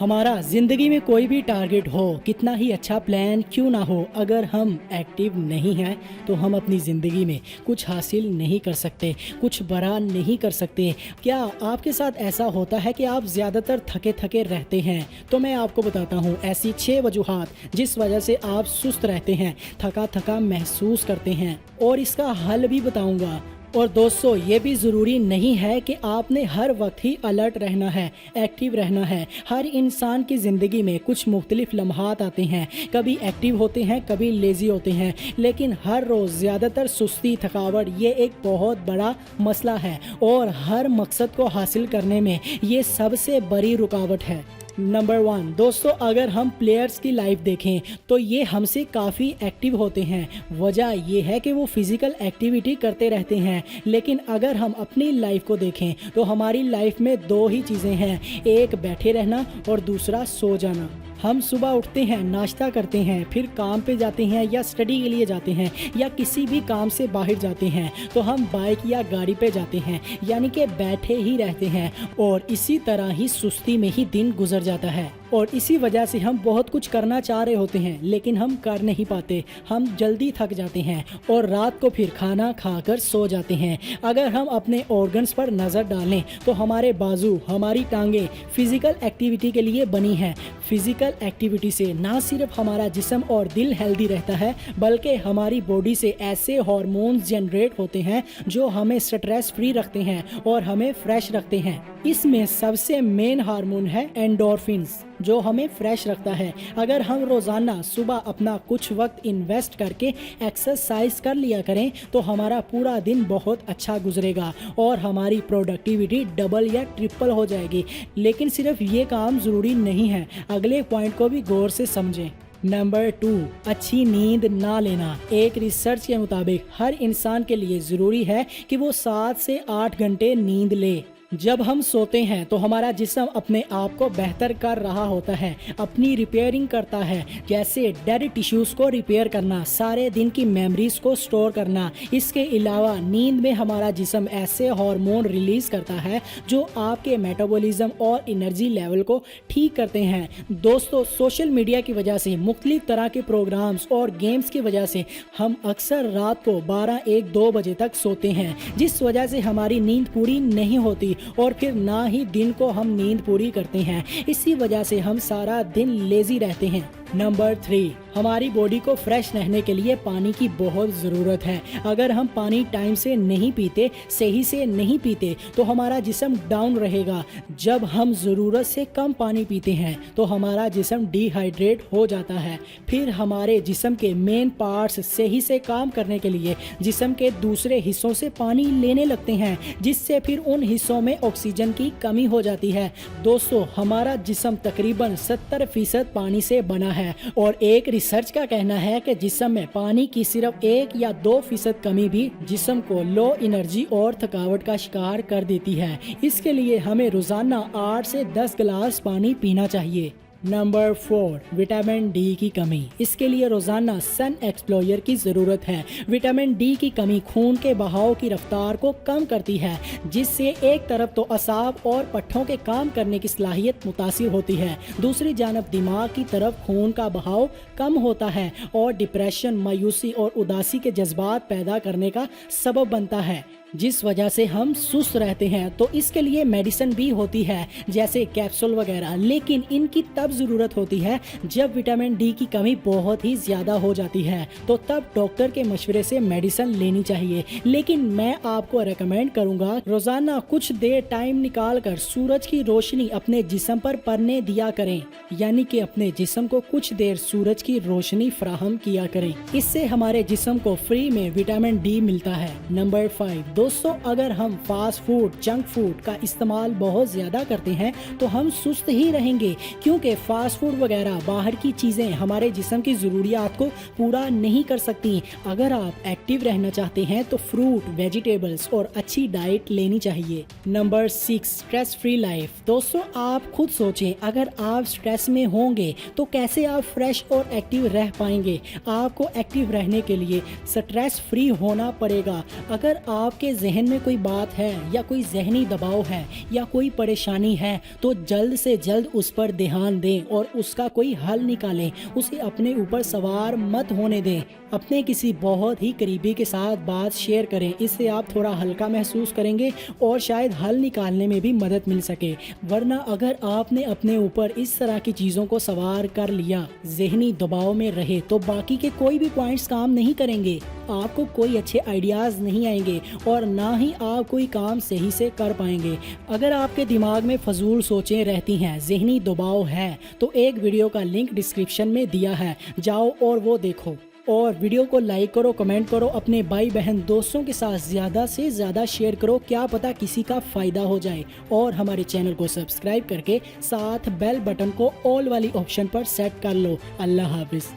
ہمارا زندگی میں کوئی بھی ٹارگٹ ہو، کتنا ہی اچھا پلان کیوں نہ ہو، اگر ہم ایکٹیو نہیں ہیں تو ہم اپنی زندگی میں کچھ حاصل نہیں کر سکتے، کچھ بڑا نہیں کر سکتے۔ کیا آپ کے ساتھ ایسا ہوتا ہے کہ آپ زیادہ تر تھکے رہتے ہیں؟ تو میں آپ کو بتاتا ہوں ایسی 6 وجوہات جس وجہ سے آپ سست رہتے ہیں، تھکا محسوس کرتے ہیں، اور اس کا حل بھی بتاؤں گا۔ اور دوستو، یہ بھی ضروری نہیں ہے کہ آپ نے ہر وقت ہی الرٹ رہنا ہے، ایکٹیو رہنا ہے۔ ہر انسان کی زندگی میں کچھ مختلف لمحات آتے ہیں، کبھی ایکٹیو ہوتے ہیں، کبھی لیزی ہوتے ہیں، لیکن ہر روز زیادہ تر سستی، تھکاوٹ یہ ایک بہت بڑا مسئلہ ہے، اور ہر مقصد کو حاصل کرنے میں یہ سب سے بڑی رکاوٹ ہے۔ نمبر 1، دوستو، اگر ہم پلیئرز کی لائف دیکھیں تو یہ ہم سے کافی ایکٹیو ہوتے ہیں۔ وجہ یہ ہے کہ وہ فزیکل ایکٹیویٹی کرتے رہتے ہیں، لیکن اگر ہم اپنی لائف کو دیکھیں تو ہماری لائف میں 2 ہی چیزیں ہیں، ایک بیٹھے رہنا اور دوسرا سو جانا۔ ہم صبح اٹھتے ہیں، ناشتہ کرتے ہیں، پھر کام پہ جاتے ہیں یا اسٹڈی کے لیے جاتے ہیں یا کسی بھی کام سے باہر جاتے ہیں تو ہم بائک یا گاڑی پہ جاتے ہیں، یعنی کہ بیٹھے ہی رہتے ہیں، اور اسی طرح ہی سستی میں ہی دن گزر جاتا ہے۔ اور اسی وجہ سے ہم بہت کچھ کرنا چاہ رہے ہوتے ہیں لیکن ہم کر نہیں پاتے، ہم جلدی تھک جاتے ہیں اور رات کو پھر کھانا کھا کر سو جاتے ہیں۔ اگر ہم اپنے آرگنز پر نظر ڈالیں تو ہمارے بازو، ہماری ٹانگیں فزیکل ایکٹیویٹی کے لیے بنی ہیں۔ فزیکل ایکٹیویٹی سے نہ صرف ہمارا جسم اور دل ہیلدی رہتا ہے بلکہ ہماری باڈی سے ایسے ہارمونز جنریٹ ہوتے ہیں جو ہمیں سٹریس فری رکھتے ہیں اور ہمیں فریش رکھتے ہیں۔ اس میں سب سے مین ہارمون ہے اینڈورفنز، جو ہمیں فریش رکھتا ہے۔ اگر ہم روزانہ صبح اپنا کچھ وقت انویسٹ کر کے ایکسرسائز کر لیا کریں تو ہمارا پورا دن بہت اچھا گزرے گا اور ہماری پروڈکٹیوٹی ڈبل یا ٹرپل ہو جائے گی۔ لیکن صرف یہ کام ضروری نہیں ہے، اگلے پوائنٹ کو بھی غور سے سمجھیں۔ نمبر 2، اچھی نیند نہ لینا۔ ایک ریسرچ کے مطابق ہر انسان کے لیے ضروری ہے کہ وہ 7 سے 8 گھنٹے نیند لے۔ جب ہم سوتے ہیں تو ہمارا جسم اپنے آپ کو بہتر کر رہا ہوتا ہے، اپنی ریپیئرنگ کرتا ہے، جیسے ڈیڈ ٹیشوز کو ریپیئر کرنا، سارے دن کی میموریز کو سٹور کرنا۔ اس کے علاوہ نیند میں ہمارا جسم ایسے ہارمون ریلیز کرتا ہے جو آپ کے میٹابولزم اور انرجی لیول کو ٹھیک کرتے ہیں۔ دوستو، سوشل میڈیا کی وجہ سے، مختلف طرح کے پروگرامز اور گیمز کی وجہ سے ہم اکثر رات کو 12، 1، 2 بجے تک سوتے ہیں، جس وجہ سے ہماری نیند پوری نہیں ہوتی اور پھر نہ ہی دن کو ہم نیند پوری کرتے ہیں۔ اسی وجہ سے ہم سارا دن لیزی رہتے ہیں۔ نمبر 3، ہماری باڈی کو فریش رہنے کے لیے پانی کی بہت ضرورت ہے۔ اگر ہم پانی ٹائم سے نہیں پیتے، صحیح سے نہیں پیتے تو ہمارا جسم ڈاؤن رہے گا۔ جب ہم ضرورت سے کم پانی پیتے ہیں تو ہمارا جسم ڈی ہائیڈریٹ ہو جاتا ہے، پھر ہمارے جسم کے مین پارٹس صحیح سے کام کرنے کے لیے جسم کے دوسرے حصوں سے پانی لینے لگتے ہیں، جس سے پھر ان حصوں میں آکسیجن کی کمی ہو جاتی ہے۔ دوستو، ہمارا جسم تقریباً 70% پانی سے بنا ہے، اور ایک ریسرچ کا کہنا ہے کہ جسم میں پانی کی صرف 1 یا 2% کمی بھی جسم کو لو انرجی اور تھکاوٹ کا شکار کر دیتی ہے۔ اس کے لیے ہمیں روزانہ 8 سے 10 گلاس پانی پینا چاہیے۔ نمبر 4، وٹامن ڈی کی کمی۔ اس کے لیے روزانہ سن ایکسپلوئر کی ضرورت ہے۔ وٹامن ڈی کی کمی خون کے بہاؤ کی رفتار کو کم کرتی ہے، جس سے ایک طرف تو اعصاب اور پٹھوں کے کام کرنے کی صلاحیت متاثر ہوتی ہے، دوسری جانب دماغ کی طرف خون کا بہاؤ کم ہوتا ہے اور ڈپریشن، مایوسی اور اداسی کے جذبات پیدا کرنے کا سبب بنتا ہے، جس وجہ سے ہم سست رہتے ہیں۔ تو اس کے لیے میڈیسن بھی ہوتی ہے، جیسے کیپسول وغیرہ، لیکن ان کی تب ضرورت ہوتی ہے جب وٹامن ڈی کی کمی بہت ہی زیادہ ہو جاتی ہے، تو تب ڈاکٹر کے مشورے سے میڈیسن لینی چاہیے۔ لیکن میں آپ کو ریکمینڈ کروں گا روزانہ کچھ دیر ٹائم نکال کر سورج کی روشنی اپنے جسم پر پڑنے دیا کریں، یعنی کہ اپنے جسم کو کچھ دیر سورج کی روشنی فراہم کیا کریں۔ اس سے ہمارے جسم کو فری میں وٹامن ڈی ملتا ہے۔ نمبر 5، دوستوں اگر ہم فاسٹ فوڈ جنک فوڈ کا استعمال بہت زیادہ کرتے ہیں تو ہم سست ہی رہیں گے، کیونکہ فاسٹ فوڈ وغیرہ باہر کی چیزیں ہمارے جسم کی ضروریات کو پورا نہیں کر سکتی۔ اگر آپ ایکٹیو رہنا چاہتے ہیں تو فروٹ، ویجیٹیبلز اور اچھی ڈائٹ لینی چاہیے۔ Number 6، stress free life. دوستوں آپ خود سوچیں، اگر آپ اسٹریس میں ہوں گے تو کیسے آپ فریش اور ایکٹیو رہ پائیں گے؟ آپ کو ایکٹیو رہنے کے لیے اسٹریس فری ہونا پڑے گا۔ اگر آپ کے ذہن میں کوئی بات ہے یا کوئی ذہنی دباؤ ہے یا کوئی پریشانی ہے تو جلد سے جلد اس پر دھیان دیں اور اس کا کوئی حل نکالیں۔ اسے اپنے اوپر سوار مت ہونے دیں۔ اپنے کسی بہت ہی قریبی کے ساتھ بات شیئر کریں، اس سے آپ تھوڑا ہلکا محسوس کریں گے اور شاید حل نکالنے میں بھی مدد مل سکے۔ ورنہ اگر آپ نے اپنے اوپر اس طرح کی چیزوں کو سوار کر لیا، ذہنی دباؤ میں رہے، تو باقی کے کوئی بھی پوائنٹس کام نہیں کریں گے۔ آپ کو کوئی اچھے آئیڈیاز نہیں آئیں گے اور نہ ہی آپ کوئی کام صحیح سے کر پائیں گے۔ اگر آپ کے دماغ میں فضول سوچیں رہتی ہیں، ذہنی دباؤ ہے، تو ایک ویڈیو کا لنک ڈسکرپشن میں دیا ہے، جاؤ اور وہ دیکھو۔ اور ویڈیو کو لائک کرو، کمنٹ کرو، اپنے بھائی بہن دوستوں کے ساتھ زیادہ سے زیادہ شیئر کرو، کیا پتہ کسی کا فائدہ ہو جائے۔ اور ہمارے چینل کو سبسکرائب کر کے ساتھ بیل بٹن کو آل والی آپشن پر سیٹ کر لو۔ اللہ حافظ۔